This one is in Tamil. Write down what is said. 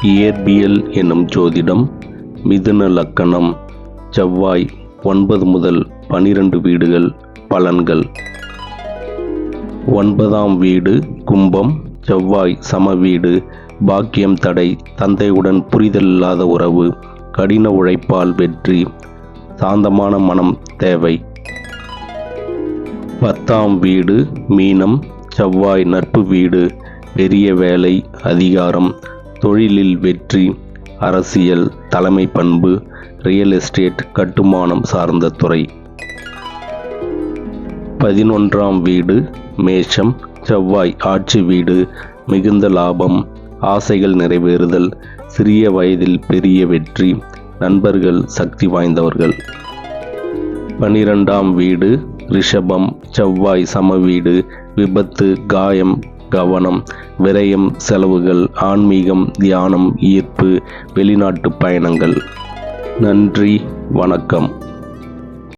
இயற்பியல் எனும் ஜோதிடம். மிதுன லக்கணம். செவ்வாய் 9 முதல் 12 வீடுகள். பலன்கள். 9ஆம் வீடு கும்பம். செவ்வாய் சம வீடு. பாக்கியம் தடை. தந்தையுடன் புரிதல் இல்லாத உறவு. கடின உழைப்பால் வெற்றி. சாந்தமான மனம் தேவை. 10ஆம் வீடு மீனம். செவ்வாய் நட்பு வீடு. பெரிய வேலை, அதிகாரம், தொழிலில் வெற்றி, அரசியல், தலைமை பண்பு, ரியல் எஸ்டேட், கட்டுமானம் சார்ந்த துறை. 11ஆம் வீடு மேஷம். செவ்வாய் ஆட்சி வீடு. மிகுந்த லாபம், ஆசைகள் நிறைவேறுதல், சிறிய வயதில் பெரிய வெற்றி, நண்பர்கள் சக்தி வாய்ந்தவர்கள். 12ஆம் வீடு ரிஷபம். செவ்வாய் சம வீடு. விபத்து, காயம், கவனம், விரயம், செலவுகள், ஆன்மீகம், தியானம், ஈர்ப்பு, வெளிநாட்டு பயணங்கள். நன்றி, வணக்கம்.